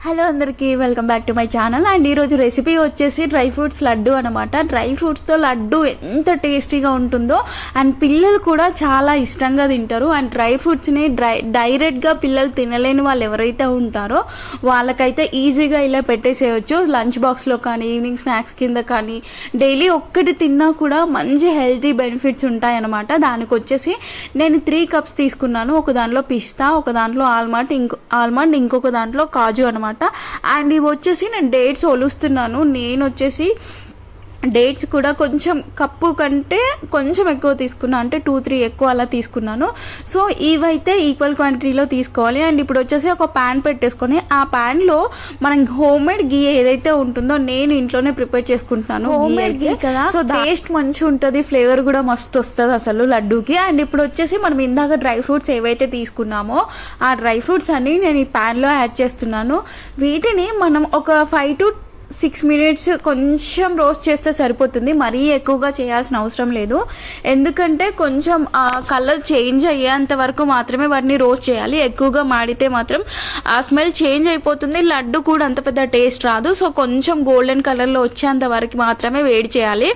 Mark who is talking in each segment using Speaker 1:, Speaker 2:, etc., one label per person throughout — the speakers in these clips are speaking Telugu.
Speaker 1: హలో అందరికీ welcome back to my channel. And ఈరోజు రెసిపీ వచ్చేసి డ్రై ఫ్రూట్స్ లడ్డు అనమాట. డ్రై ఫ్రూట్స్తో లడ్డు ఎంత టేస్టీగా ఉంటుందో అండ్ పిల్లలు కూడా చాలా ఇష్టంగా తింటారు. అండ్ డ్రై ఫ్రూట్స్ని డైరెక్ట్గా పిల్లలు తినలేని వాళ్ళు ఎవరైతే ఉంటారో వాళ్ళకైతే ఈజీగా ఇలా పెట్టేసేయచ్చు. లంచ్ బాక్స్లో కానీ ఈవినింగ్ స్నాక్స్ కింద కానీ డైలీ ఒక్కటి తిన్నా కూడా మంచి హెల్తీ బెనిఫిట్స్ ఉంటాయన్నమాట. దానికి వచ్చేసి నేను 3 కప్స్ తీసుకున్నాను. ఒక దాంట్లో పిస్తా, ఒక దాంట్లో ఆల్మండ్, ఇంకొక దాంట్లో కాజు అనమాట. అండ్ ఇవి వచ్చేసి నేను డేట్స్ ఒలుస్తున్నాను. నేను వచ్చేసి డేట్స్ కూడా కొంచెం కప్పు కంటే కొంచెం ఎక్కువ తీసుకున్నాను, అంటే 2-3 ఎక్కువ అలా తీసుకున్నాను. సో ఇవైతే ఈక్వల్ క్వాంటిటీలో తీసుకోవాలి. అండ్ ఇప్పుడు వచ్చేసి ఒక ప్యాన్ పెట్టేసుకొని ఆ ప్యాన్లో మనం హోమ్ మేడ్ గీ ఏదైతే ఉంటుందో నేను ఇంట్లోనే ప్రిపేర్ చేసుకుంటున్నాను. హోమ్ మేడ్ గీ కదా, సో టేస్ట్ మంచిగా ఉంటుంది, ఫ్లేవర్ కూడా మస్తు వస్తుంది అసలు లడ్డూకి. అండ్ ఇప్పుడు వచ్చేసి మనం ఇందాక డ్రై ఫ్రూట్స్ ఏవైతే తీసుకున్నామో ఆ డ్రై ఫ్రూట్స్ అన్ని నేను ఈ ప్యాన్లో యాడ్ చేస్తున్నాను. వీటిని మనం ఒక 5 to 6 minutes కొంచెం రోస్ట్ చేస్తే సరిపోతుంది. మరీ ఎక్కువగా చేయాల్సిన అవసరం లేదు. ఎందుకంటే కొంచెం ఆ కలర్ చేంజ్ అయ్యేంత వరకు మాత్రమే వాటిని రోస్ట్ చేయాలి. ఎక్కువగా మాడితే మాత్రం ఆ స్మెల్ చేంజ్ అయిపోతుంది, లడ్డు కూడా అంత పెద్ద టేస్ట్ రాదు. సో కొంచెం గోల్డెన్ కలర్లో వచ్చేంత వరకు మాత్రమే వేడి చేయాలి.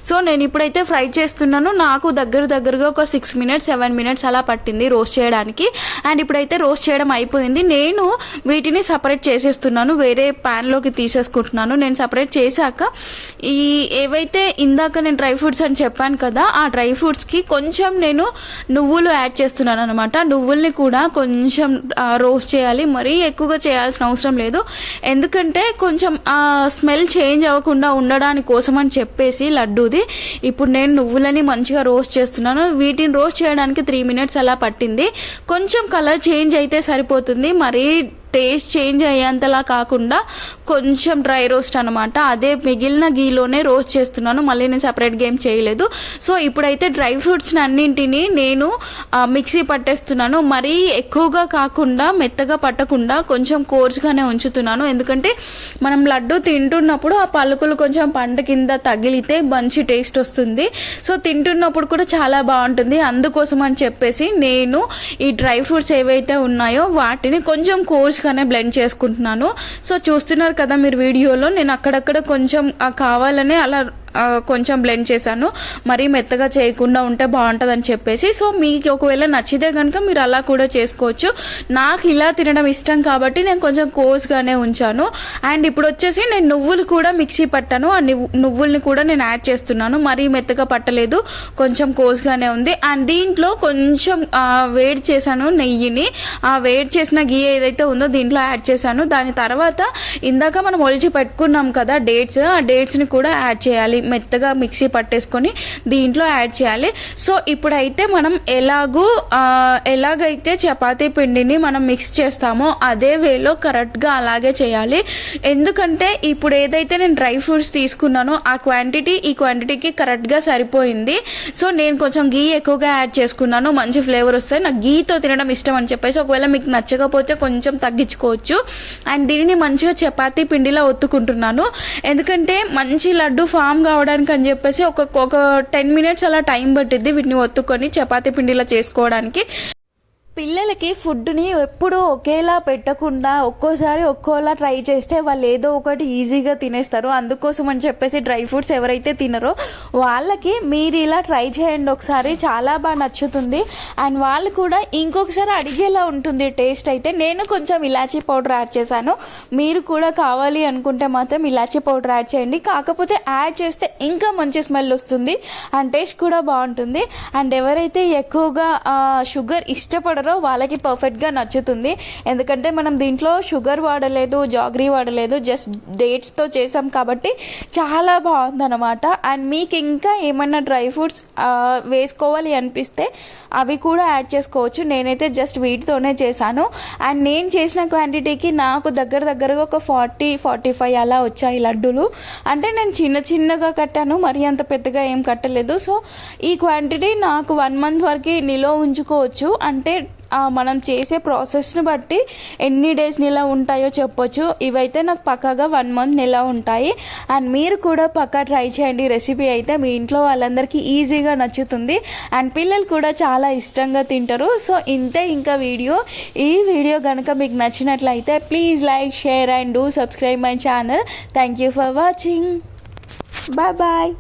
Speaker 1: సో నేను ఇప్పుడైతే ఫ్రై చేస్తున్నాను. నాకు దగ్గరగా ఒక 6 minutes 7 minutes అలా పట్టింది రోస్ట్ చేయడానికి. అండ్ ఇప్పుడైతే రోస్ట్ చేయడం అయిపోయింది. నేను వీటిని సపరేట్ చేసేస్తున్నాను, వేరే ప్యాన్లోకి తీసేసుకుంటున్నాను. నేను సపరేట్ చేశాక ఈ ఏవైతే ఇందాక నేను డ్రై ఫ్రూట్స్ అని చెప్పాను కదా, ఆ డ్రై ఫ్రూట్స్కి కొంచెం నేను నువ్వులు యాడ్ చేస్తున్నాను అనమాట. నువ్వుల్ని కూడా కొంచెం రోస్ట్ చేయాలి, మరీ ఎక్కువగా చేయాల్సిన అవసరం లేదు. ఎందుకంటే కొంచెం ఆ స్మెల్ చేంజ్ అవ్వకుండా ఉండడానికి కోసం అని చెప్పేసి లడ్డూది ఇప్పుడు నేను నువ్వులని మంచిగా రోస్ట్ చేస్తున్నాను. వీటిని రోస్ట్ చేయడానికి 3 minutes అలా పట్టింది. కొంచెం కలర్ చేంజ్ అయితే సరిపోతుంది, మరీ టేస్ట్ చేంజ్ అయ్యేంతలా కాకుండా కొంచెం డ్రై రోస్ట్ అనమాట. అదే మిగిలిన గీలోనే రోస్ట్ చేస్తున్నాను, మళ్ళీ నేను సపరేట్గా ఏం చేయలేదు. సో ఇప్పుడైతే డ్రై ఫ్రూట్స్ని అన్నింటినీ నేను మిక్సీ పట్టేస్తున్నాను. మరీ ఎక్కువగా కాకుండా మెత్తగా పట్టకుండా కొంచెం కోర్స్గానే ఉంచుతున్నాను. ఎందుకంటే మనం లడ్డు తింటున్నప్పుడు ఆ పలుకులు కొంచెం పంట కింద తగిలితే మంచి టేస్ట్ వస్తుంది. సో తింటున్నప్పుడు కూడా చాలా బాగుంటుంది. అందుకోసం అని చెప్పేసి నేను ఈ డ్రై ఫ్రూట్స్ ఏవైతే ఉన్నాయో వాటిని కొంచెం కోర్స్ గానే బ్లెండ్ చేసుకుంటున్నాను. సో చూస్తున్నారు కదా మీరు వీడియోలో, నేను అక్కడక్కడ కొంచెం కావాలనే అలా కొంచెం బ్లెండ్ చేశాను. మరీ మెత్తగా చేయకుండా ఉంటే బాగుంటుందని చెప్పేసి. సో మీకు ఒకవేళ నచ్చితే కనుక మీరు అలా కూడా చేసుకోవచ్చు. నాకు ఇలా తినడం ఇష్టం కాబట్టి నేను కొంచెం కోర్స్గానే ఉంచాను. అండ్ ఇప్పుడు వచ్చేసి నేను నువ్వులు కూడా మిక్సీ పట్టాను. ఆ నువ్వుల్ని కూడా నేను యాడ్ చేస్తున్నాను. మరీ మెత్తగా పట్టలేదు, కొంచెం కోర్స్గానే ఉంది. అండ్ దీంట్లో కొంచెం వేడి చేశాను నెయ్యిని. ఆ వేడి చేసిన గీ ఏదైతే ఉందో దీంట్లో యాడ్ చేశాను. దాని తర్వాత ఇందాక మనం ఒలిచి పెట్టుకున్నాం కదా డేట్స్, ఆ డేట్స్ని కూడా యాడ్ చేయాలి. మెత్తగా మిక్సీ పట్టేసుకొని దీంట్లో యాడ్ చేయాలి. సో ఇప్పుడైతే మనం ఎలాగైతే చపాతీ పిండిని మనం మిక్స్ చేస్తామో అదే వేలో కరెక్ట్గా అలాగే చేయాలి. ఎందుకంటే ఇప్పుడు ఏదైతే నేను డ్రై ఫ్రూట్స్ తీసుకున్నానో ఆ క్వాంటిటీ ఈ క్వాంటిటీకి కరెక్ట్గా సరిపోయింది. సో నేను కొంచెం గీ ఎక్కువగా యాడ్ చేసుకున్నాను, మంచి ఫ్లేవర్ వస్తాయి. నాకు గీతో తినడం ఇష్టం అని చెప్పేసి ఒకవేళ మీకు నచ్చకపోతే కొంచెం తగ్గించుకోవచ్చు. అండ్ దీనిని మంచిగా చపాతీ పిండిలో ఒత్తుకుంటున్నాను. ఎందుకంటే మంచి లడ్డు ఫామ్ కావడానికి అని చెప్పేసి ఒక 10 minutes అలా టైం పట్టిద్ది వీటిని ఒత్తుకొని చపాతీ పిండిలా చేసుకోవడానికి. పిల్లలకి ఫుడ్ని ఎప్పుడూ ఒకేలా పెట్టకుండా ఒక్కోసారి ఒక్కోలా ట్రై చేస్తే వాళ్ళు ఏదో ఒకటి ఈజీగా తినేస్తారు. అందుకోసం అని చెప్పేసి డ్రై ఫ్రూట్స్ ఎవరైతే తినరో వాళ్ళకి మీరు ఇలా ట్రై చేయండి ఒకసారి, చాలా బాగా నచ్చుతుంది. అండ్ వాళ్ళు కూడా ఇంకొకసారి అడిగేలా ఉంటుంది టేస్ట్ అయితే. నేను కొంచెం ఇలాచీ పౌడర్ యాడ్ చేశాను. మీరు కూడా కావాలి అనుకుంటే మాత్రం ఇలాచీ పౌడర్ యాడ్ చేయండి. కాకపోతే యాడ్ చేస్తే ఇంకా మంచి స్మెల్ వస్తుంది అండ్ టేస్ట్ కూడా బాగుంటుంది. అండ్ ఎవరైతే ఎక్కువగా షుగర్ ఇష్టపడరో వాళ్ళకి పర్ఫెక్ట్గా నచ్చుతుంది. ఎందుకంటే మనం దీంట్లో షుగర్ వాడలేదు, జాగరీ వాడలేదు, జస్ట్ డేట్స్తో చేసాం కాబట్టి చాలా బాగుందన్నమాట. అండ్ మీకు ఇంకా ఏమన్నా డ్రై ఫ్రూట్స్ వేసుకోవాలి అనిపిస్తే అవి కూడా యాడ్ చేసుకోవచ్చు. నేనైతే జస్ట్ వీటితోనే చేశాను. అండ్ నేను చేసిన క్వాంటిటీకి నాకు దగ్గరగా ఒక 40-45 అలా వచ్చాయి లడ్డూలు. అంటే నేను చిన్నగా కట్టాను, మరీ అంత పెద్దగా ఏం కట్టలేదు. సో ఈ క్వాంటిటీ నాకు 1 month వరకు నిల్వ ఉంచుకోవచ్చు. అంటే మనం చేసే ప్రాసెస్ని బట్టి ఎన్ని డేస్ నిలా ఉంటాయో చెప్పొచ్చు. ఇవైతే నాకు పక్కాగా 1 మంత్ నిలా ఉంటాయి. అండ్ మీరు కూడా పక్కా ట్రై చేయండి. రెసిపీ అయితే మీ ఇంట్లో వాళ్ళందరికీ ఈజీగా నచ్చుతుంది అండ్ పిల్లలు కూడా చాలా ఇష్టంగా తింటారు. సో ఇంతే ఇంకా ఈ వీడియో కనుక మీకు నచ్చినట్లయితే please like, share and do subscribe my channel. Thank you for watching. Bye bye.